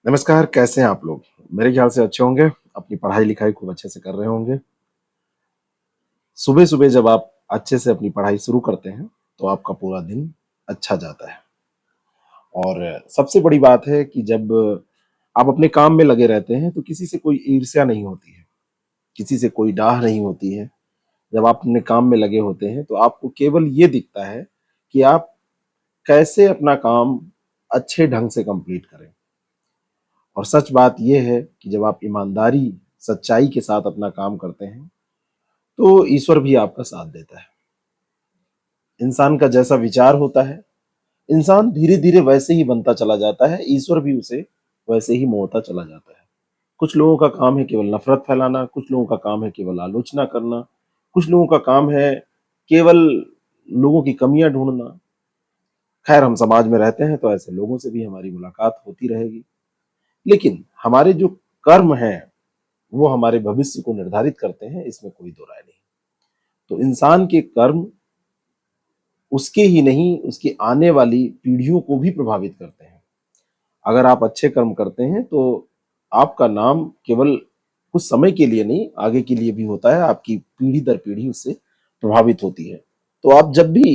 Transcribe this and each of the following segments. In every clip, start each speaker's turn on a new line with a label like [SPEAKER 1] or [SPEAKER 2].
[SPEAKER 1] नमस्कार, कैसे हैं आप लोग? मेरे ख्याल से अच्छे होंगे, अपनी पढ़ाई-लिखाई खूब अच्छे से कर रहे होंगे। सुबह-सुबह जब आप अच्छे से अपनी पढ़ाई शुरू करते हैं, तो आपका पूरा दिन अच्छा जाता है। और सबसे बड़ी बात है कि जब आप अपने काम में लगे रहते हैं, तो किसी से कोई ईर्ष्या नहीं होती है, किसी से कोई डाह नहीं होती है। जब आप अपने काम में लगे होते हैं, तो आपको केवल ये दिखता है कि आप कैसे अपना काम अच्छे ढंग से कंप्लीट करें। और सच बात ये है कि जब आप ईमानदारी, सच्चाई के साथ अपना काम करते हैं, तो ईश्वर भी आपका साथ देता है। इंसान का जैसा विचार होता है, इंसान धीरे-धीरे वैसे ही बनता चला जाता है, ईश्वर भी उसे वैसे ही मोड़ता चला जाता है। कुछ लोगों का काम है केवल नफ़रत फैलाना, कुछ लोगों का काम है केवल आलोचना करना, कुछ लोगों का काम है केवल लोगों की कमियाँ ढूँढना। खैर हम समाज में रहते हैं तो ऐसे लोगों से भी हमारी मुलाकात होती रहेगी। लेकिन हमारे जो कर्म हैं, वो हमारे भविष्य को निर्धारित करते हैं, इसमें कोई दो राय नहीं। तो इंसान के कर्म उसके ही नहीं, उसकी आने वाली पीढ़ियों को भी प्रभावित करते हैं। अगर आप अच्छे कर्म करते हैं, तो आपका नाम केवल कुछ समय के लिए नहीं, आगे के लिए भी होता है, आपकी पीढ़ी दर पीढ़ी उससे प्रभावित होती है। तो आप जब भी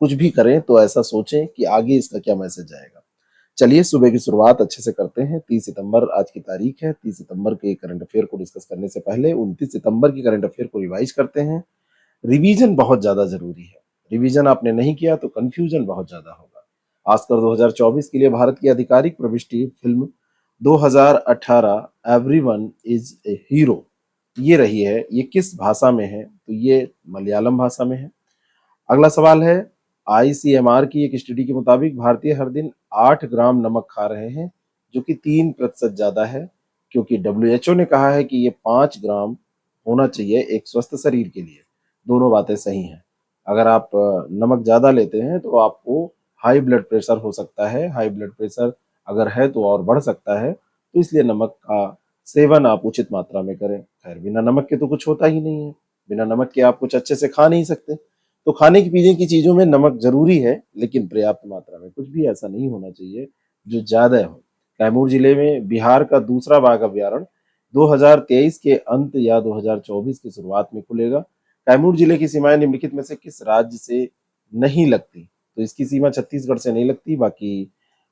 [SPEAKER 1] कुछ भी करें, तो ऐसा सोचें कि आगे इसका क्या मैसेज आएगा। चलिए सुबह की शुरुआत अच्छे से करते हैं। 30 सितंबर आज की तारीख है। 30 सितंबर के करंट अफेयर को डिस्कस करने से पहले 29 सितंबर की करंट अफेयर को रिवाइज करते हैं। रिवीजन बहुत ज़्यादा ज़रूरी है। रिवीजन आपने नहीं किया तो कन्फ्यूजन बहुत ज़्यादा होगा। ऑस्कर 2024 के लिए भारत की आधिकारिक प्रविष्टि film 2018 everyone is a hero ये रही है। ये किस भाषा में है? तो ये मलयालम भाषा में है। अगला सवाल है, आईसीएमआर की एक स्टडी के मुताबिक भारतीय हर दिन 8 ग्राम नमक खा रहे हैं, जो कि 3% ज़्यादा है, क्योंकि डब्ल्यूएचओ ने कहा है कि ये 5 ग्राम होना चाहिए एक स्वस्थ शरीर के लिए। दोनों बातें सही हैं। अगर आप नमक ज़्यादा लेते हैं तो आपको हाई ब्लड प्रेशर हो सकता है। हाई ब्लड प्रेशर अगर है तो और बढ़ सकता है, तो इसलिए नमक का सेवन आप उचित मात्रा में करें। खैर बिना नमक के तो कुछ होता ही नहीं है। बिना नमक के आप कुछ अच्छे से खा नहीं सकते। तो खाने की पीने की चीज़ों में नमक ज़रूरी है, लेकिन पर्याप्त मात्रा में। कुछ भी ऐसा नहीं होना चाहिए जो ज़्यादा हो। कैमूर जिले में बिहार का दूसरा बाघ अभयारण्य 2023 के अंत या 2024 की शुरुआत में खुलेगा। कैमूर जिले की सीमाएं निम्नलिखित में से किस राज्य से नहीं लगती? तो इसकी सीमा छत्तीसगढ़ से नहीं लगती, बाकी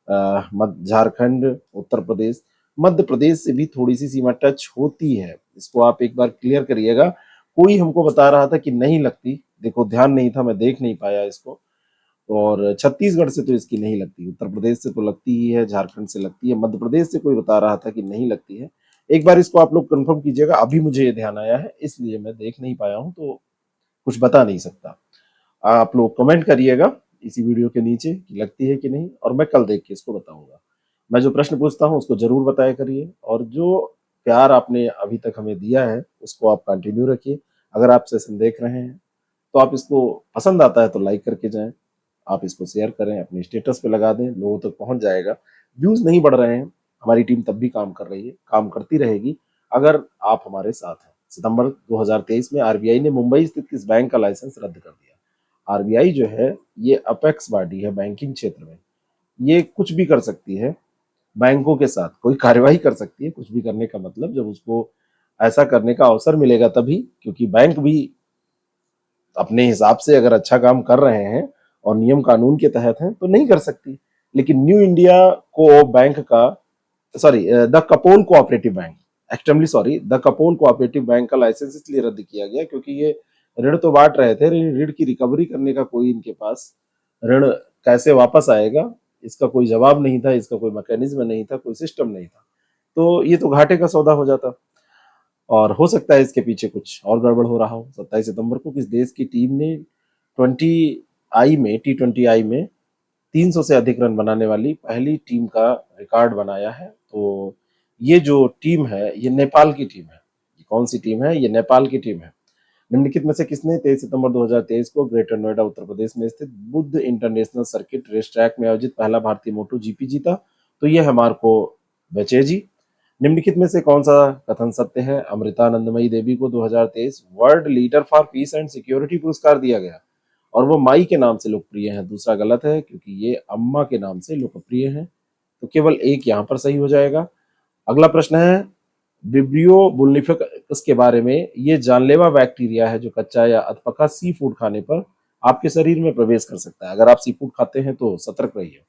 [SPEAKER 1] झारखंड, उत्तर प्रदेश, मध्य प्रदेश से भी थोड़ी सी सीमा टच होती है। इसको आप एक बार क्लियर करिएगा। कोई हमको बता रहा था कि नहीं लगती, देखो ध्यान नहीं था, मैं देख नहीं पाया इसको। और छत्तीसगढ़ से तो इसकी नहीं लगती, उत्तर प्रदेश से तो लगती ही है, झारखंड से लगती है, मध्य प्रदेश से कोई बता रहा था कि नहीं लगती है। एक बार इसको आप लोग कंफर्म कीजिएगा। अभी मुझे ये ध्यान आया है, इसलिए मैं देख नहीं पाया हूँ, तो कुछ बता नहीं सकता। आप लोग कमेंट करिएगा इसी वीडियो के नीचे कि लगती है कि नहीं, और मैं कल देख के इसको बताऊंगा। मैं जो प्रश्न पूछता हूँ उसको जरूर बताया करिए, और जो प्यार आपने अभी तक हमें दिया है उसको आप कंटिन्यू रखिए। अगर आप सेशन देख रहे हैं तो आप इसको पसंद आता है तो लाइक करके जाएं, आप इसको शेयर करें, अपने स्टेटस पे लगा दें, लोगों तक पहुंच जाएगा। व्यूज नहीं बढ़ रहे हैं, हमारी टीम तब भी काम कर रही है, काम करती रहेगी अगर आप हमारे साथ हैं। सितंबर 2023 में आरबीआई ने मुंबई स्थित किस बैंक का लाइसेंस रद्द कर दिया? आरबीआई जो है ये अपेक्स बॉडी है बैंकिंग क्षेत्र में। ये कुछ भी कर सकती है, बैंकों के साथ कोई कार्यवाही कर सकती है। कुछ भी करने का मतलब जब उसको ऐसा करने का अवसर मिलेगा तभी, क्योंकि बैंक भी अपने हिसाब से अगर अच्छा काम कर रहे हैं और नियम कानून के तहत हैं तो नहीं कर सकती। लेकिन न्यू इंडिया को बैंक का, sorry, the Kapol cooperative bank, extremely sorry, the Kapol cooperative bank का लाइसेंस इसलिए रद्द किया गया क्योंकि ये ऋण तो बांट रहे थे, ऋण की रिकवरी करने का कोई इनके पास, ऋण कैसे वापस आएगा इसका कोई जवाब नहीं था, इसका कोई मैकेनिज्म नहीं था, कोई सिस्टम नहीं था। तो ये तो घाटे का सौदा हो जाता। और हो सकता है इसके पीछे कुछ और गड़बड़ हो रहा हो। 27 सितंबर को किस देश की टीम ने 20 T20I में 300 से अधिक रन बनाने वाली पहली टीम का रिकॉर्ड बनाया है? तो ये जो टीम है ये नेपाल की टीम है। ये कौन सी टीम है? ये नेपाल की टीम है। निम्नलिखित में से किसने 23 सितंबर 2023 को ग्रेटर नोएडा उत्तर प्रदेश में स्थित Buddh International Circuit race track में आयोजित पहला भारतीय मोटो जीपी जीता? तो यह है मार्को बेचेजी। निम्नलिखित में से कौन सा कथन सत्य है? अमृतानंदमयी देवी को 2023 world leader for piece and security पुरस्कार दिया गया और वो माई के नाम से लोकप्रिय हैं। दूसरा गलत है क्योंकि ये अम्मा के नाम से लोकप्रिय हैं। तो केवल एक यहाँ पर सही हो जाएगा। अगला प्रश्न है विब्रियो बुल्निफिकस के बारे में। ये जानलेवा बैक्टीरिया है जो कच्चा या अधपका सी फूड खाने पर आपके शरीर में प्रवेश कर सकता है। अगर आप सी फूड खाते हैं तो सतर्क रहिए,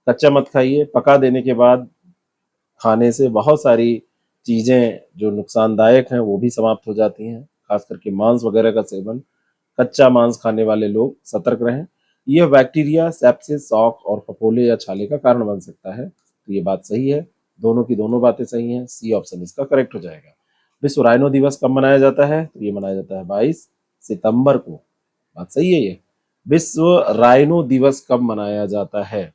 [SPEAKER 1] कच्चा मत खाइए। पका देने के बाद खाने से बहुत सारी चीजें जो नुकसानदायक हैं वो भी समाप्त हो जाती हैं, खास करके मांस वगैरह का सेवन। कच्चा मांस खाने वाले लोग सतर्क रहें। यह बैक्टीरिया सेप्सिस, शॉक और फफोले या छाले का कारण बन सकता है। तो ये बात सही है, दोनों की दोनों बातें सही हैं, सी ऑप्शन इसका करेक्ट हो जाएगा। विश्व राइनो दिवस कब मनाया जाता है? तो ये मनाया जाता है 22 सितंबर को। बात सही है ये। विश्व राइनो दिवस कब मनाया जाता है?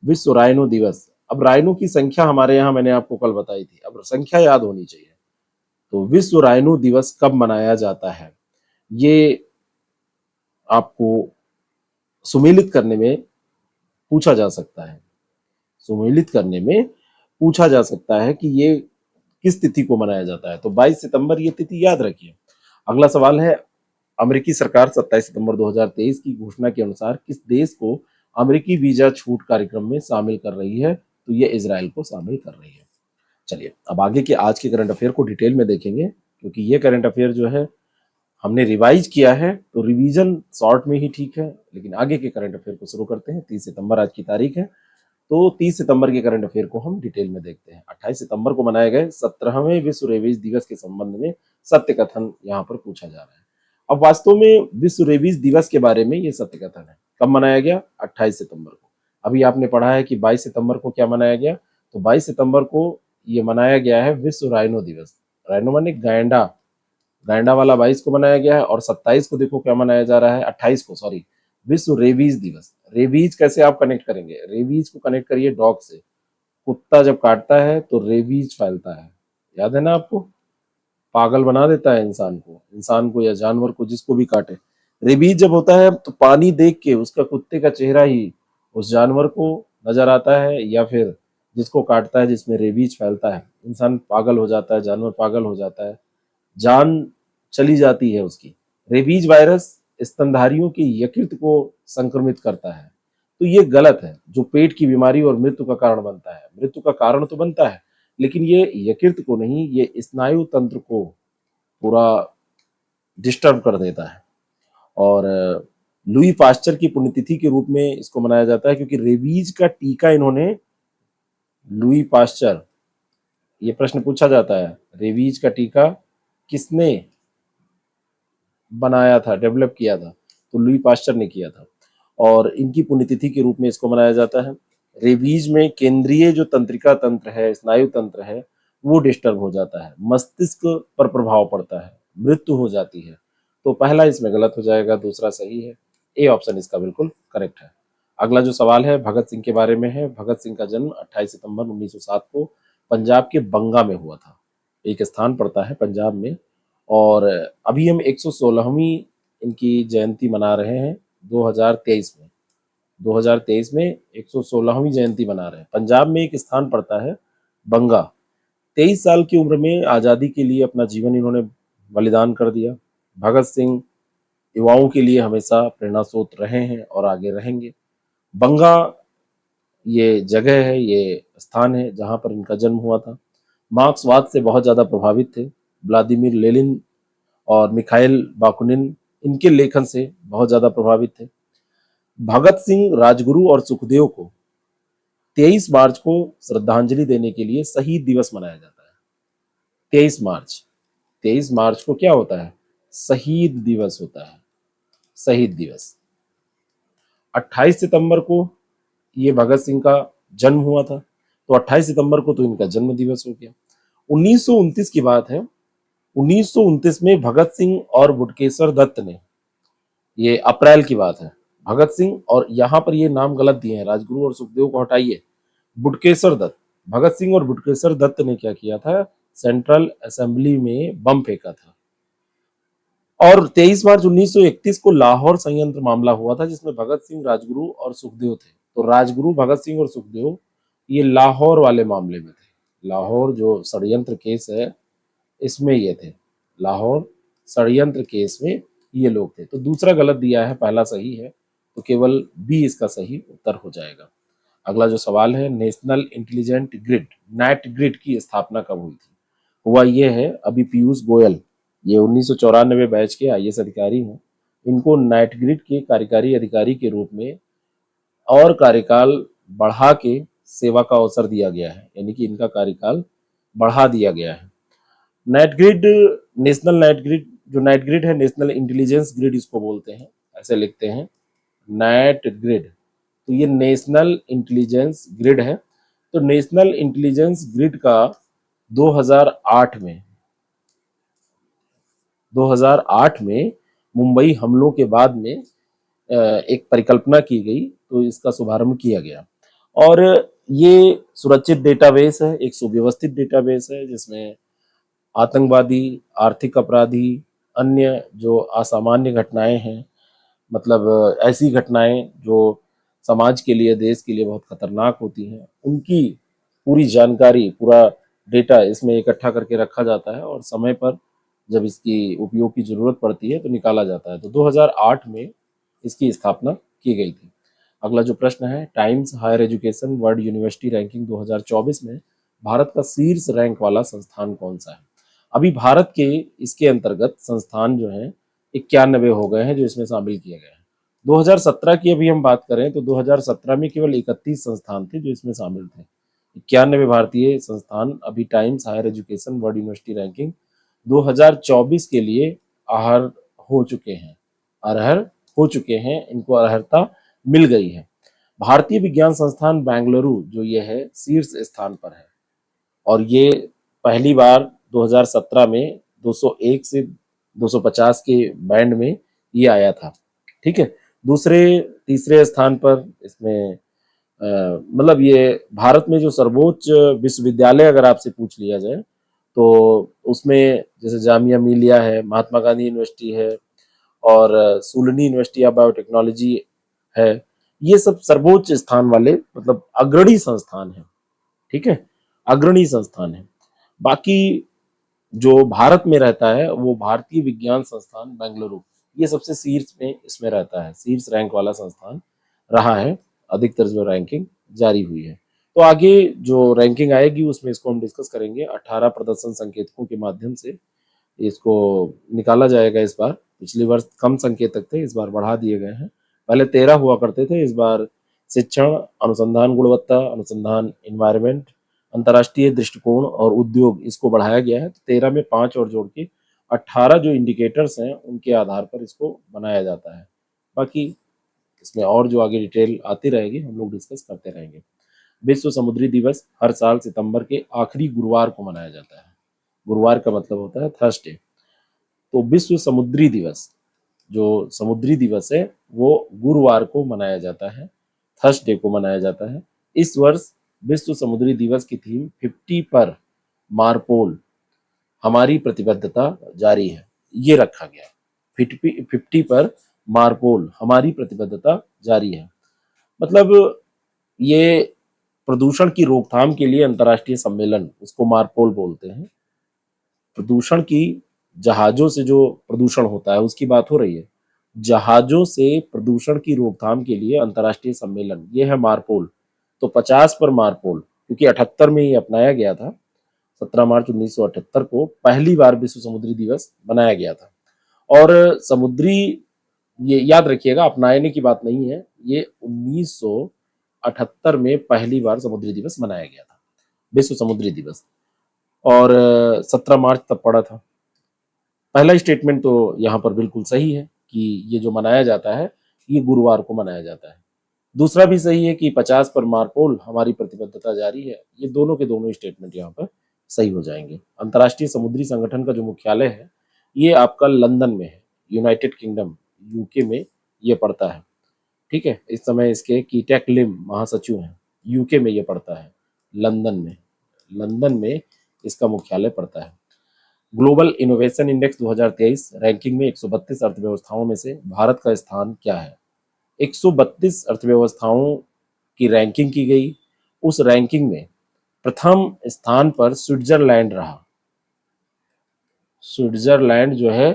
[SPEAKER 1] विश्व राइनो दिवस। अब राइनो की संख्या हमारे यहाँ मैंने आपको कल बताई थी, अब संख्या याद होनी चाहिए। तो विश्व राइनो दिवस कब मनाया जाता है? ये आपको सुमेलित करने में पूछा जा सकता है। सुमेलित करने में पूछा जा सकता है कि ये किस तिथि को मनाया जाता है। तो 22 सितंबर ये तिथि याद रखिए। अगला सवाल है अमेरिकी सरकार 27 सितंबर 2023 की घोषणा के अनुसार किस देश को अमेरिकी वीजा छूट कार्यक्रम में शामिल कर रही है? तो ये इजराइल को शामिल कर रही है। चलिए अब आगे के आज के करंट अफेयर को डिटेल में देखेंगे, क्योंकि ये करंट अफेयर जो है हमने रिवाइज किया है, तो रिवीजन शॉर्ट में ही ठीक है। लेकिन आगे के करंट अफेयर को शुरू करते हैं। 30 सितंबर आज की तारीख है, तो 30 सितंबर के करंट अफेयर को हम डिटेल में देखते हैं। 28 सितंबर को मनाए गए 17वें विश्व रेबीज दिवस के संबंध में सत्य कथन यहाँ पर पूछा जा रहा है। अब वास्तव में विश्व रेबीज दिवस के बारे में ये सत्य कथन है। कब मनाया गया? 28 सितंबर को। अभी आपने पढ़ा है कि 22 सितंबर को क्या मनाया गया, तो 22 सितंबर को ये मनाया गया है विश्व राइनो दिवस। राइनो माने गैंडा, गैंडा वाला 22 को मनाया गया है। और 27 को देखो क्या मनाया जा रहा है, 28 को सॉरी, विश्व रेबीज दिवस। रेबीज कैसे आप कनेक्ट करेंगे? रेबीज को कनेक्ट करिए डॉग से। कुत्ता जब काटता है तो रेबीज फैलता है, याद है ना आपको? पागल बना देता है इंसान को या जानवर को, जिसको भी काटे। रेबीज जब होता है तो पानी देख के उसका कुत्ते का चेहरा ही उस जानवर को नजर आता है, या फिर जिसको काटता है जिसमें रेबीज फैलता है, इंसान पागल हो जाता है, जानवर पागल हो जाता है, जान चली जाती है उसकी। रेबीज वायरस स्तनधारियों की यकृत को संक्रमित करता है। तो ये गलत है, जो पेट की बीमारी और मृत्यु का कारण बनता है। मृत्यु का कारण तो बनता है, लेकिन ये यकृत को नहीं, ये स्नायु तंत्र को पूरा डिस्टर्ब कर देता है। और लुई पास्चर की पुण्यतिथि के रूप में इसको मनाया जाता है, क्योंकि रेबीज का टीका इन्होंने, लुई पास्चर, ये प्रश्न पूछा जाता है, रेबीज का टीका किसने बनाया था, डेवलप किया था? तो लुई पास्चर ने किया था। और इनकी पुण्यतिथि के रूप में इसको मनाया जाता है। रेबीज में केंद्रीय जो तंत्रिका तंत्र है, स्नायु तंत्र है, वो डिस्टर्ब हो जाता है, मस्तिष्क पर प्रभाव पड़ता है, मृत्यु हो जाती है। तो पहला इसमें गलत हो जाएगा, दूसरा सही है। ए ऑप्शन इसका बिल्कुल करेक्ट है। अगला जो सवाल है भगत सिंह के बारे में है। भगत सिंह का जन्म 28 सितंबर 1907 को पंजाब के बंगा में हुआ था। एक स्थान पड़ता है पंजाब में। और अभी हम 116वीं इनकी जयंती मना रहे हैं 2023 में। 2023 में 116वीं जयंती मना रहे हैं। पंजाब में एक स्थान पड़ता है बंगा। 23 साल की उम्र में आज़ादी के लिए अपना जीवन इन्होंने बलिदान कर दिया। भगत सिंह युवाओं के लिए हमेशा प्रेरणा स्रोत रहे हैं और आगे रहेंगे। बंगा ये जगह है, ये स्थान है जहाँ पर इनका जन्म हुआ था। मार्क्सवाद से बहुत ज़्यादा प्रभावित थे। व्लादिमीर लेनिन और मिखाइल बाकुनिन इनके लेखन से बहुत ज्यादा प्रभावित थे। भगत सिंह, राजगुरु और सुखदेव को 23 मार्च को श्रद्धांजलि देने के लिए शहीद दिवस मनाया जाता है। 23 मार्च, 23 मार्च को क्या होता है? शहीद दिवस होता है, शहीद दिवस। 28 सितंबर को ये भगत सिंह का जन्म हुआ था, तो 28 सितंबर को तो इनका जन्म दिवस हो गया। 1929 की बात है। 1929 में भगत सिंह और बुटकेश्वर दत्त ने, ये अप्रैल की बात है, भगत सिंह, और यहाँ पर ये नाम गलत दिए हैं, राजगुरु और सुखदेव को हटाइए, बुटकेश्वर दत्त। भगत सिंह और बुटकेश्वर दत्त ने क्या किया था? सेंट्रल असेंबली में बम फेंका था। और 23 मार्च 1931 को लाहौर संयंत्र मामला हुआ था, जिसमें भगत सिंह, राजगुरु और सुखदेव थे। तो राजगुरु, भगत सिंह और सुखदेव ये लाहौर वाले मामले में थे। लाहौर जो षड्यंत्र केस है, इसमें ये थे। लाहौर षड्यंत्र केस में ये लोग थे। तो दूसरा गलत दिया है, पहला सही है। तो केवल बी इसका सही उत्तर हो जाएगा। अगला जो सवाल है, national intelligent grid, net grid की स्थापना कब हुई थी? हुआ ये है, अभी पीयूष गोयल, ये 1994 बैच के आईएएस अधिकारी हैं, इनको नेट ग्रिड के कार्यकारी अधिकारी के रूप में और कार्यकाल बढ़ा के सेवा का अवसर दिया गया है, यानी कि इनका कार्यकाल बढ़ा दिया गया है। Net grid, national net grid, जो नेट ग्रिड है, नेशनल इंटेलिजेंस ग्रिड इसको बोलते हैं, ऐसे लिखते हैं नेट ग्रिड। तो ये नेशनल इंटेलिजेंस ग्रिड है। तो नेशनल इंटेलिजेंस ग्रिड का 2008 में 2008 में मुंबई हमलों के बाद में एक परिकल्पना की गई, तो इसका शुभारंभ किया गया। और ये सुरक्षित डेटाबेस है, एक सुव्यवस्थित डेटाबेस है, जिसमें आतंकवादी, आर्थिक अपराधी, अन्य जो असामान्य घटनाएं हैं, मतलब ऐसी घटनाएं जो समाज के लिए, देश के लिए बहुत खतरनाक होती हैं, उनकी पूरी जानकारी, पूरा डेटा इसमें इकट्ठा करके रखा जाता है और समय पर जब इसकी उपयोग की जरूरत पड़ती है तो निकाला जाता है। तो 2008 में इसकी स्थापना की गई थी। अगला जो प्रश्न है, Times Higher Education World University Ranking 2024 में भारत का शीर्ष रैंक वाला संस्थान कौन सा है? अभी भारत के इसके अंतर्गत संस्थान जो है 91 हो गए हैं, जो इसमें शामिल किए गए हैं। 2017 की अभी हम बात करें तो 2017 में केवल 31 संस्थान थे जो इसमें शामिल थे। 91 भारतीय संस्थान अभी Times Higher Education World University Ranking 2024 के लिए आहर हो चुके हैं, अरहर हो चुके हैं, इनको अर्हता मिल गई है। भारतीय विज्ञान संस्थान बेंगलुरु जो ये है शीर्ष स्थान पर है, और ये पहली बार 2017 में 201 से 250 के बैंड में ये आया था। ठीक है, दूसरे तीसरे स्थान पर इसमें मतलब ये भारत में जो सर्वोच्च विश्वविद्यालय अगर आपसे पूछ लिया जाए तो उसमें जैसे जामिया मिलिया है, महात्मा गांधी यूनिवर्सिटी है, और सुलनी यूनिवर्सिटी ऑफ बायोटेक्नोलॉजी है, ये सब सर्वोच्च स्थान वाले मतलब अग्रणी संस्थान है। ठीक है, अग्रणी संस्थान है। बाकी जो भारत में रहता है वो भारतीय विज्ञान संस्थान बेंगलुरु, ये सबसे शीर्ष में इसमें रहता है, शीर्ष रैंक वाला संस्थान रहा है, अधिकतर जो रैंकिंग जारी हुई है। तो आगे जो रैंकिंग आएगी उसमें इसको हम डिस्कस करेंगे। 18 प्रदर्शन संकेतकों के माध्यम से इसको निकाला जाएगा इस बार। पिछले वर्ष कम संकेतक थे, इस बार बढ़ा दिए गए हैं। पहले 13 हुआ करते थे, इस बार शिक्षण, अनुसंधान गुणवत्ता, अनुसंधान एनवायरनमेंट, अंतर्राष्ट्रीय दृष्टिकोण और उद्योग, इसको बढ़ाया गया है। तो 13 में 5 और जोड़ के 18 जो इंडिकेटर्स हैं उनके आधार पर इसको बनाया जाता है। बाकी इसमें और जो आगे डिटेल आती रहेगी हम लोग डिस्कस करते रहेंगे। विश्व समुद्री दिवस हर साल सितंबर के आखिरी गुरुवार को मनाया जाता है। गुरुवार का मतलब होता है थर्सडे। तो विश्व समुद्री दिवस, जो समुद्री दिवस है वो गुरुवार को मनाया जाता है, थर्सडे को मनाया जाता है। इस वर्ष विश्व समुद्री दिवस की थीम 50 पर मारपोल, हमारी प्रतिबद्धता जारी है, ये रखा गया। 50 पर मारपोल, हमारी प्रतिबद्धता जारी है। मतलब ये प्रदूषण की रोकथाम के लिए अंतर्राष्ट्रीय सम्मेलन, उसको मारपोल बोलते हैं। प्रदूषण की, जहाजों से जो प्रदूषण होता है उसकी बात हो रही है। जहाजों से प्रदूषण की रोकथाम के लिए अंतर्राष्ट्रीय सम्मेलन, ये है मारपोल। तो 50 पर मारपोल, क्योंकि 78 में ये अपनाया गया था। 17 मार्च 1978 को पहली बार विश्व समुद्री दिवस मनाया गया था। और समुद्री, ये याद रखिएगा, अपनाने की बात नहीं है, ये 1978 में पहली बार समुद्री दिवस मनाया गया था, विश्व समुद्री दिवस। और 17 मार्च तब पड़ा था। पहला स्टेटमेंट तो यहाँ पर बिल्कुल सही है कि ये जो मनाया जाता है ये गुरुवार को मनाया जाता है। दूसरा भी सही है कि 50 पर मारपोल, हमारी प्रतिबद्धता जारी है। ये दोनों के दोनों स्टेटमेंट यहाँ पर सही हो जाएंगे। अंतर्राष्ट्रीय समुद्री संगठन का जो मुख्यालय है ये आपका लंदन में है, यूनाइटेड किंगडम, यूके में ये पड़ता है। ठीक है, इस समय इसके कीटेक लिम महासचिव हैं, यूके में ये पड़ता है, लंदन में। लंदन में इसका मुख्यालय पड़ता है। ग्लोबल इनोवेशन इंडेक्स 2023 रैंकिंग में 132 अर्थव्यवस्थाओं में से भारत का स्थान क्या है? 132 अर्थव्यवस्थाओं की रैंकिंग की गई। उस रैंकिंग में प्रथम स्थान पर स्विट्जरलैंड रहा। स्विट्जरलैंड जो है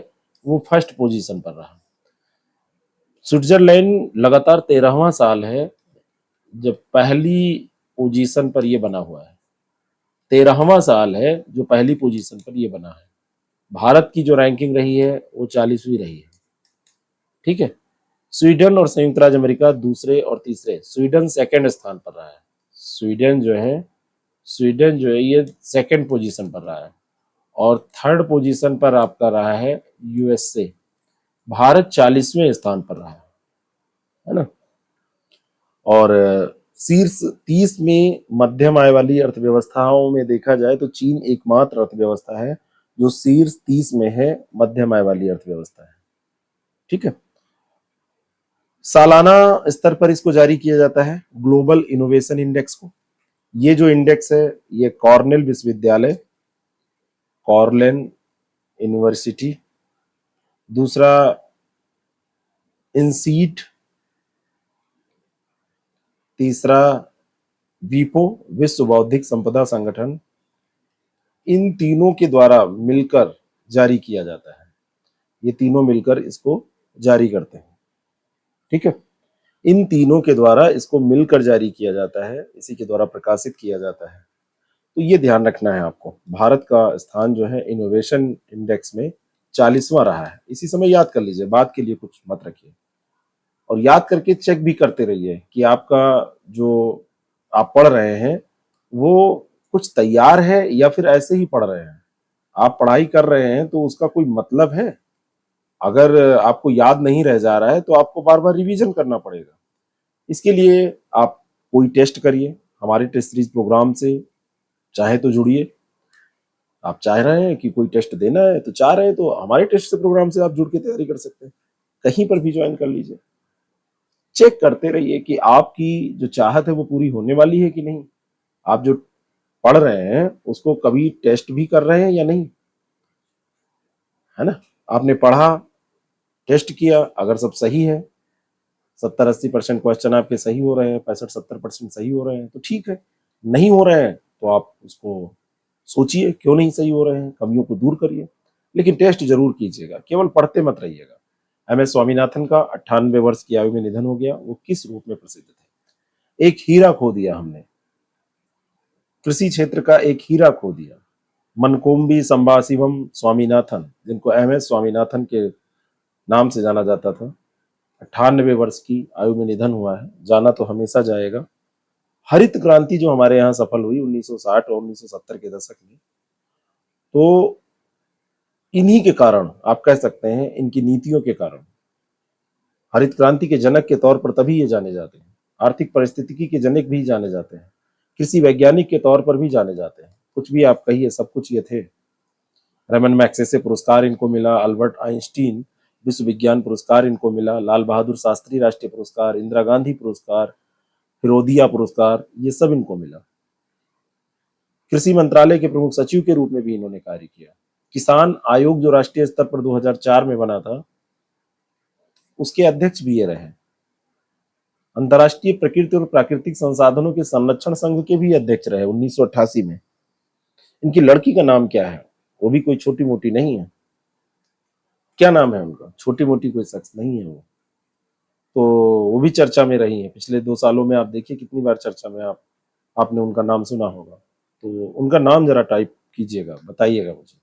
[SPEAKER 1] वो फर्स्ट पोजीशन पर रहा। स्विट्जरलैंड लगातार 13वां साल है जब पहली पोजीशन पर ये बना हुआ है, 13वां साल है जो पहली पोजीशन पर ये बना है। भारत की जो रैंकिंग रही है वो 40वीं रही है। ठीक है। स्वीडन और संयुक्त राज्य अमेरिका दूसरे और तीसरे, स्वीडन सेकंड स्थान पर रहा है। स्वीडन जो है स्वीडन जो है ये सेकंड पोजीशन पर रहा है, और थर्ड पोजीशन पर आपका रहा है यूएसए। भारत 40वें स्थान पर रहा है ना। और शीर्ष 30 में मध्यम आय वाली अर्थव्यवस्थाओं में देखा जाए तो चीन एकमात्र अर्थव्यवस्था है जो शीर्ष 30 में है, मध्यम आय वाली अर्थव्यवस्था है। ठीक है। सालाना स्तर पर इसको जारी किया जाता है, ग्लोबल इनोवेशन इंडेक्स को। ये जो इंडेक्स है ये कॉर्नेल विश्वविद्यालय, कॉर्नेल यूनिवर्सिटी, दूसरा इंसीट, तीसरा वीपो विश्व बौद्धिक संपदा संगठन, इन तीनों के द्वारा मिलकर जारी किया जाता है। ये तीनों मिलकर इसको जारी करते हैं। ठीक है। इन तीनों के द्वारा इसको मिलकर जारी किया जाता है, इसी के द्वारा प्रकाशित किया जाता है। तो ये ध्यान रखना है आपको, भारत का स्थान जो है इनोवेशन इंडेक्स में 40वां रहा है। इसी समय याद कर लीजिए, बात के लिए कुछ मत रखिए, और याद करके चेक भी करते रहिए कि आपका जो आप पढ़ रहे हैं वो कुछ तैयार है या फिर ऐसे ही पढ़ रहे हैं। आप पढ़ाई कर रहे हैं तो उसका कोई मतलब है? अगर आपको याद नहीं रह जा रहा है तो आपको बार बार रिवीजन करना पड़ेगा। इसके लिए आप कोई टेस्ट करिए, हमारे टेस्ट सीरीज प्रोग्राम से चाहे तो जुड़िए। आप चाह रहे हैं कि कोई टेस्ट देना है तो चाह रहे हैं तो हमारे टेस्ट से प्रोग्राम से आप जुड़ के तैयारी कर सकते हैं, कहीं पर भी ज्वाइन कर लीजिए। चेक करते रहिए कि आपकी जो चाहत है वो पूरी होने वाली है कि नहीं। आप जो पढ़ रहे हैं उसको कभी टेस्ट भी कर रहे हैं या नहीं, है ना। आपने पढ़ा, टेस्ट किया, अगर सब सही है, 70-80% क्वेश्चन आपके सही हो रहे हैं, 65-70% सही हो रहे हैं तो ठीक है। नहीं हो रहे हैं तो आप उसको सोचिए क्यों नहीं सही हो रहे हैं, कमियों को दूर करिए, लेकिन टेस्ट जरूर कीजिएगा, केवल पढ़ते मत रहिएगा। एम.एस. स्वामीनाथन का 98 वर्ष की आयु में निधन हो गया। वो किस रूप में प्रसिद्ध थे? एक हीरा खो दिया हमने, कृषि क्षेत्र का एक हीरा खो दिया। मनकोम्बी संबाशिवम स्वामीनाथन, जिनको एम.एस. स्वामीनाथन के नाम से जाना जाता था, 98 वर्ष की आयु में निधन हुआ है। जाना तो हमेशा जाएगा। हरित क्रांति जो हमारे यहाँ सफल हुई 1960 और 1970 के दशक में, तो इन्हीं के कारण, आप कह सकते हैं इनकी नीतियों के कारण, हरित क्रांति के जनक के तौर पर तभी ये जाने जाते हैं। आर्थिक परिस्थितिकी के जनक भी जाने जाते हैं, कृषि वैज्ञानिक के तौर पर भी जाने जाते हैं। कुछ भी आप कहिए, सब कुछ ये थे। रेमन मैग्सेसे पुरस्कार इनको मिला, अल्बर्ट आइंस्टीन विश्व विज्ञान पुरस्कार इनको मिला, लाल बहादुर शास्त्री राष्ट्रीय पुरस्कार, इंदिरा गांधी पुरस्कार, फिरोदिया पुरस्कार, ये सब इनको मिला। कृषि मंत्रालय के प्रमुख सचिव के रूप में भी इन्होंने कार्य किया। किसान आयोग जो राष्ट्रीय स्तर पर 2004 में बना था, उसके अध्यक्ष भी ये रहे। अंतर्राष्ट्रीय प्रकृति और प्राकृतिक संसाधनों के संरक्षण संघ के भी अध्यक्ष रहे 1988 में। इनकी लड़की का नाम क्या है? वो भी कोई छोटी मोटी नहीं है। क्या नाम है उनका? छोटी मोटी कोई शख्स नहीं है वो। तो वो भी चर्चा में रही है पिछले 2 सालों में। आप देखिए कितनी बार चर्चा में आपने उनका नाम सुना होगा। तो उनका नाम जरा टाइप कीजिएगा, बताइएगा मुझे।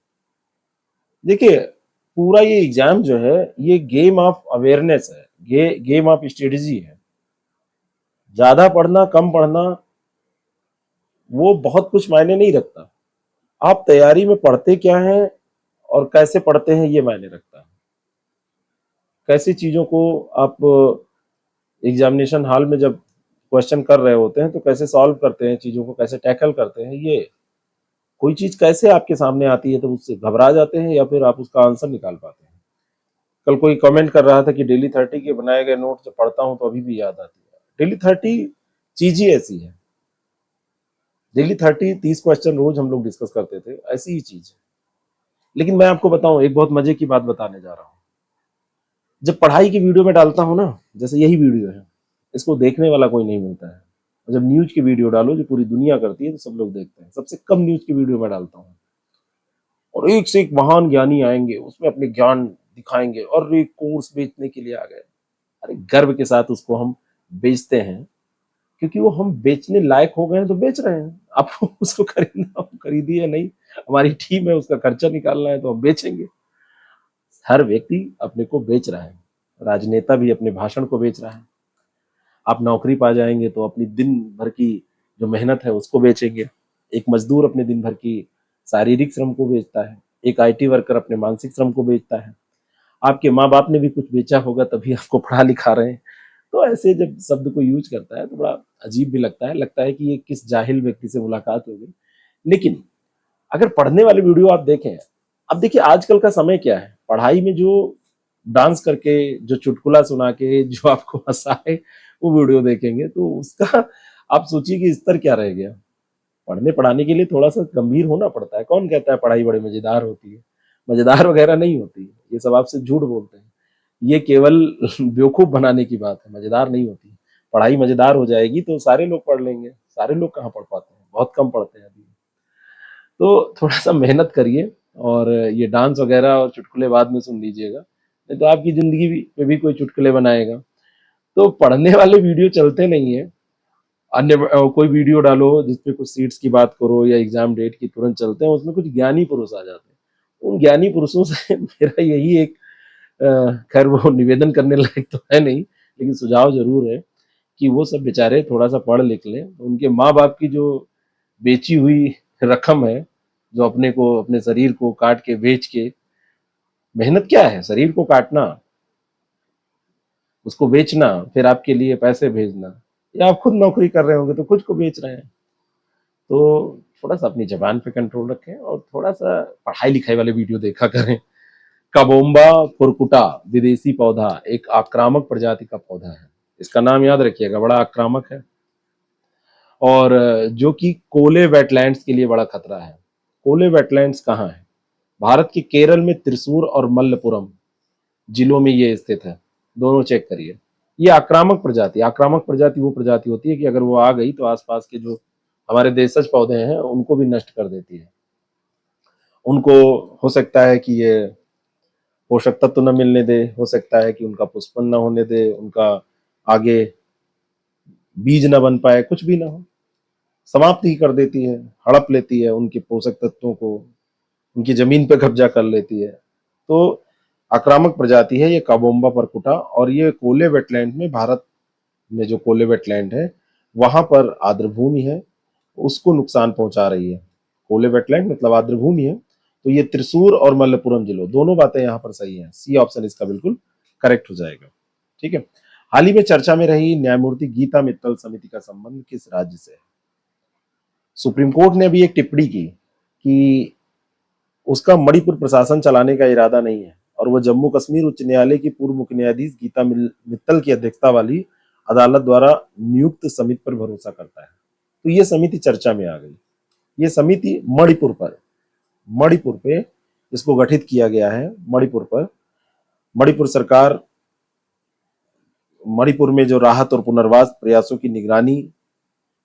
[SPEAKER 1] देखिए, पूरा ये एग्जाम जो है ये गेम ऑफ अवेयरनेस है, गेम ऑफ स्ट्रेटेजी है। ज्यादा पढ़ना कम पढ़ना वो बहुत कुछ मायने नहीं रखता। आप तैयारी में पढ़ते क्या हैं और कैसे पढ़ते हैं ये मायने रखता है। कैसी चीजों को आप एग्जामिनेशन हॉल में जब क्वेश्चन कर रहे होते हैं तो कैसे सॉल्व करते हैं, चीजों को कैसे टैकल करते हैं, ये कोई चीज कैसे आपके सामने आती है तो उससे घबरा जाते हैं या फिर आप उसका आंसर निकाल पाते हैं। कल कोई कमेंट कर रहा था कि डेली 30 के बनाए गए नोट जब पढ़ता हूं तो अभी भी याद आती है। डेली 30 चीज ही ऐसी है। डेली 30 क्वेश्चन रोज हम लोग डिस्कस करते थे, ऐसी ही चीज है। लेकिन मैं आपको बताऊं, एक बहुत मजे की बात बताने जा रहा हूं। जब पढ़ाई की वीडियो में डालता हूं ना, जैसे यही वीडियो है, इसको देखने वाला कोई नहीं मिलता है। और जब न्यूज की वीडियो डालो जो पूरी दुनिया करती है तो सब लोग देखते हैं। सबसे कम न्यूज की वीडियो में डालता हूँ, और एक से एक महान ज्ञानी आएंगे, उसमें अपने ज्ञान दिखाएंगे और एक कोर्स बेचने के लिए आ गए। अरे गर्व के साथ उसको हम बेचते हैं क्योंकि वो हम बेचने लायक हो गए हैं तो बेच रहे हैं। आपको उसको खरीदना हो खरीदिए, नहीं हमारी टीम है उसका खर्चा निकालना है तो हम बेचेंगे। हर व्यक्ति अपने को बेच रहा है, राजनेता भी अपने भाषण को बेच रहा है। आप नौकरी पा जाएंगे तो अपनी दिन भर की जो मेहनत है उसको बेचेंगे। एक मजदूर अपने दिन भर की शारीरिक श्रम को बेचता है, एक आईटी वर्कर अपने मानसिक श्रम को बेचता है। आपके माँ बाप ने भी कुछ बेचा होगा तभी आपको पढ़ा लिखा रहे हैं। तो ऐसे जब शब्द को यूज करता है तो बड़ा अजीब भी लगता है कि ये किस जाहिल व्यक्ति से मुलाकात हो गई। लेकिन अगर पढ़ने वाले वीडियो आप देखें, अब देखिए आजकल का समय क्या है, पढ़ाई में जो डांस करके, जो चुटकुला सुना के, जो आपको हंसाए, वो वीडियो देखेंगे तो उसका आप सोचिए कि स्तर क्या रह गया। पढ़ने पढ़ाने के लिए थोड़ा सा गंभीर होना पड़ता है। कौन कहता है पढ़ाई बड़ी मजेदार होती है? मजेदार वगैरह नहीं होती है, ये सब आपसे झूठ बोलते हैं। ये केवल बेवकूफ बनाने की बात है, मजेदार नहीं होती। पढ़ाई मजेदार हो जाएगी तो सारे लोग पढ़ लेंगे। सारे लोग कहाँ पढ़ पाते हैं, बहुत कम पढ़ते हैं अभी। तो थोड़ा सा मेहनत करिए, और ये डांस वगैरह और चुटकुले बाद में सुन लीजिएगा, नहीं तो आपकी जिंदगी में भी कोई चुटकुले बनाएगा। तो पढ़ने वाले वीडियो चलते नहीं है। अन्य कोई वीडियो डालो जिसपे कुछ सीट्स की बात करो या एग्जाम डेट की, तुरंत चलते हैं, उसमें कुछ ज्ञानी पुरुष आ जाते हैं। उन ज्ञानी पुरुषों से मेरा यही एक खैर वो निवेदन करने लायक तो है नहीं, लेकिन सुझाव जरूर है कि वो सब बेचारे थोड़ा सा पढ़ लिख लें। उनके माँ बाप की जो बेची हुई रकम है, जो अपने को, अपने शरीर को काट के बेच के, मेहनत क्या है, शरीर को काटना, उसको बेचना, फिर आपके लिए पैसे भेजना, या आप खुद नौकरी कर रहे होंगे तो खुद को बेच रहे हैं। तो थोड़ा सा अपनी जबान पे कंट्रोल रखें और थोड़ा सा पढ़ाई लिखाई वाले वीडियो देखा करें। काबोम्बा फुरकुटा विदेशी पौधा एक आक्रामक प्रजाति का पौधा है। इसका नाम याद रखिएगा, बड़ा आक्रामक है, और जो कि कोले वेटलैंड्स के लिए बड़ा खतरा है। कोले वेटलैंड्स कहाँ है? भारत के केरल में त्रिशूर और मल्लपुरम जिलों में ये स्थित है। दोनों चेक करिए। ये आक्रामक प्रजाति वो प्रजाति होती है कि अगर वो आ गई तो आसपास के जो हमारे देशज पौधे हैं उनको भी नष्ट कर देती है। उनको हो सकता है कि ये पोषक तत्व न मिलने दे, हो सकता है कि उनका पुष्पन न होने दे, उनका आगे बीज न बन पाए, कुछ भी ना हो, समाप्त ही कर देती है, हड़प लेती है उनके पोषक तत्वों को, उनकी जमीन पे कब्जा कर लेती है। तो आक्रामक प्रजाति है ये काबोम्बा परकुटा, और ये कोले वेटलैंड में, भारत में जो कोले वेटलैंड है वहां पर आर्द्रभूमि है, उसको नुकसान पहुंचा रही है। कोले वेटलैंड मतलब आर्द्रभूमि है। तो ये त्रिशूर और मल्लपुरम जिलों, दोनों बातें यहाँ पर सही हैं। सी ऑप्शन इसका बिल्कुल करेक्ट हो जाएगा। ठीक है। हाल ही में चर्चा में रही न्यायमूर्ति गीता मित्तल समिति का संबंध किस राज्य से है? सुप्रीम कोर्ट ने अभी एक टिप्पणी की कि उसका मणिपुर प्रशासन चलाने का इरादा नहीं है, और वह जम्मू कश्मीर उच्च न्यायालय की पूर्व मुख्य न्यायाधीश गीता मित्तल की अध्यक्षता वाली अदालत द्वारा नियुक्त समिति पर भरोसा करता है। तो ये समिति चर्चा में आ गई। ये समिति मणिपुर पे इसको गठित किया गया है। मणिपुर सरकार, मणिपुर में जो राहत और पुनर्वास प्रयासों की निगरानी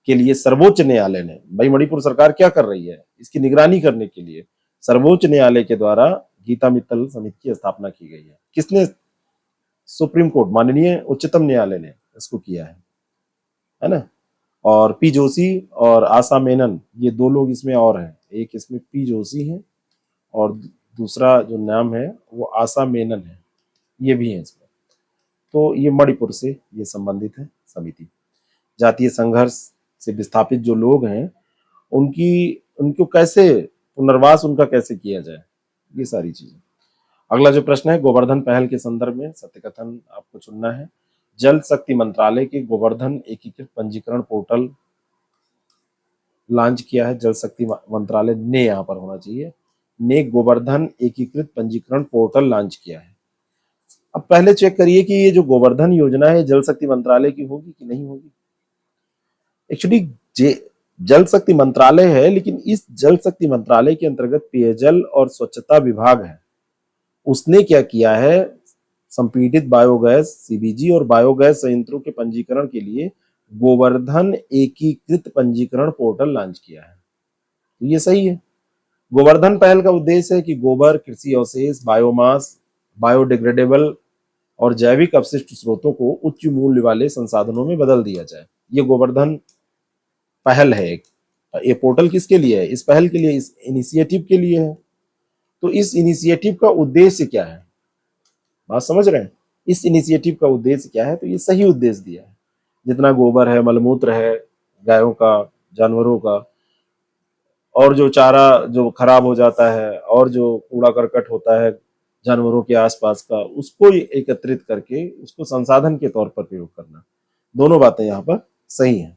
[SPEAKER 1] के लिए सर्वोच्च न्यायालय ने, भाई मणिपुर सरकार क्या कर रही है इसकी निगरानी करने के लिए सर्वोच्च न्यायालय के द्वारा गीता मित्तल समिति की स्थापना की गई है। किसने? सुप्रीम कोर्ट, माननीय उच्चतम न्यायालय ने इसको किया है ना। और पी जोशी और आशा मेनन, ये दो लोग इसमें और हैं। एक इसमें पी जोशी है और दूसरा जो नाम है वो आशा मेनन है, ये भी है इसमें। तो ये मणिपुर से ये संबंधित है समिति। जातीय संघर्ष से विस्थापित जो लोग हैं उनकी उनको कैसे पुनर्वास उनका कैसे किया जाए, ये सारी चीजें। अगला जो प्रश्न है, गोवर्धन पहल के संदर्भ में सत्य कथन आपको चुनना है। जल शक्ति मंत्रालय के गोवर्धन एकीकृत पंजीकरण पोर्टल लॉन्च किया है। जल शक्ति मंत्रालय ने, यहाँ पर होना चाहिए, ने गोवर्धन एकीकृत पंजीकरण पोर्टल लॉन्च किया है। अब पहले चेक करिए कि ये जो गोवर्धन योजना है जल शक्ति मंत्रालय की होगी कि नहीं होगी। एक्चुअली जल शक्ति मंत्रालय है, लेकिन इस जल शक्ति मंत्रालय के अंतर्गत पेयजल और स्वच्छता विभाग है। उसने क्या किया है, संपीड़ित बायोगैस सीबीजी और बायोगैस संयंत्रों के पंजीकरण के लिए गोवर्धन एकीकृत पंजीकरण पोर्टल लॉन्च किया है। तो ये सही है। गोवर्धन पहल का उद्देश्य है कि गोबर, कृषि अवशेष, बायोमास, बायोडिग्रेडेबल और जैविक अपशिष्ट स्रोतों को उच्च मूल्य वाले संसाधनों में बदल दिया जाए। ये गोवर्धन पहल है एक। ये पोर्टल किसके लिए है? इस पहल के लिए, इस इनिशिएटिव के लिए है। तो इस इनिशिएटिव का उद्देश्य क्या है? बात समझ रहे हैं? इस इनिशिएटिव का उद्देश्य क्या है? तो ये सही उद्देश्य दिया है। जितना गोबर है, मलमूत्र है गायों का, जानवरों का, और जो चारा जो खराब हो जाता है, और जो कूड़ा करकट होता है जानवरों के आसपास का, उसको एकत्रित करके उसको संसाधन के तौर पर प्रयोग करना, दोनों बातें यहाँ पर सही हैं।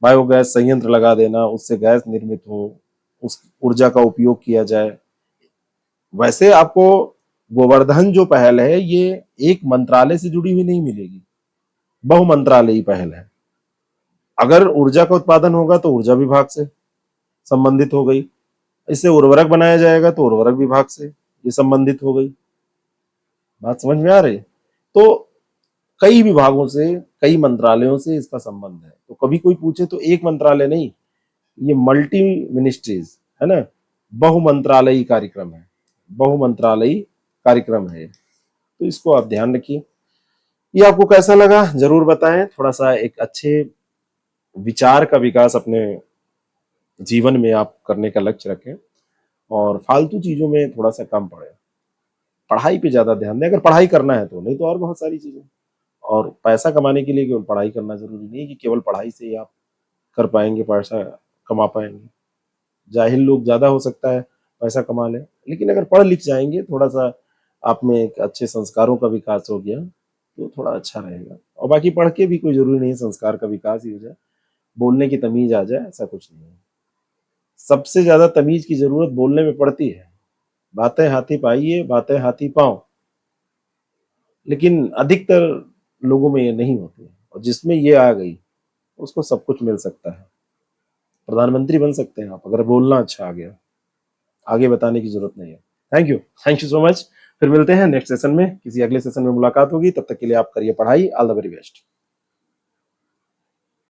[SPEAKER 1] बायोगैस संयंत्र लगा देना, उससे गैस निर्मित हो, उस ऊर्जा का उपयोग किया जाए। वैसे आपको गोवर्धन जो पहल है ये एक मंत्रालय से जुड़ी हुई नहीं मिलेगी, बहु मंत्रालयी पहल है। अगर ऊर्जा का उत्पादन होगा तो ऊर्जा विभाग से संबंधित हो गई, इससे उर्वरक बनाया जाएगा तो उर्वरक विभाग से ये संबंधित हो गई। बात समझ में आ रही? तो कई विभागों से, कई मंत्रालयों से इसका संबंध है। तो कभी कोई पूछे तो एक मंत्रालय नहीं, ये मल्टी मिनिस्ट्रीज है ना, बहुमंत्रालयी कार्यक्रम है, बहुमंत्रालयी कार्यक्रम है। तो इसको आप ध्यान रखिए। ये आपको कैसा लगा जरूर बताएं। थोड़ा सा एक अच्छे विचार का विकास अपने जीवन में आप करने का लक्ष्य रखें, और फालतू चीजों में थोड़ा सा कम पड़े, पढ़ाई पे ज्यादा ध्यान दें अगर पढ़ाई करना है तो, नहीं तो और बहुत सारी चीजें। और पैसा कमाने के लिए केवल पढ़ाई करना जरूरी नहीं है कि केवल पढ़ाई से ही आप कर पाएंगे, पैसा कमा पाएंगे। जाहिल लोग ज्यादा हो सकता है पैसा कमा ले, लेकिन अगर पढ़ लिख जाएंगे, थोड़ा सा आप में एक अच्छे संस्कारों का विकास हो गया तो थोड़ा अच्छा रहेगा। और बाकी पढ़ के भी कोई जरूरी नहीं है संस्कार का विकास ही हो जाए, बोलने की तमीज आ जाए, ऐसा कुछ नहीं है। सबसे ज्यादा तमीज की जरूरत बोलने में पड़ती है। बातें हाथी पाइए, बातें हाथी पाओ, लेकिन अधिकतर लोगों में ये नहीं होती है। और जिसमें ये आ गई उसको सब कुछ मिल सकता है, प्रधानमंत्री बन सकते हैं आप अगर बोलना अच्छा आ गया, आगे बताने की जरूरत नहीं है। Thank you so much. फिर मिलते हैं नेक्स्ट सेशन में, किसी अगले सेशन में मुलाकात होगी। तब तक के लिए आप करिए पढ़ाई। All the very best.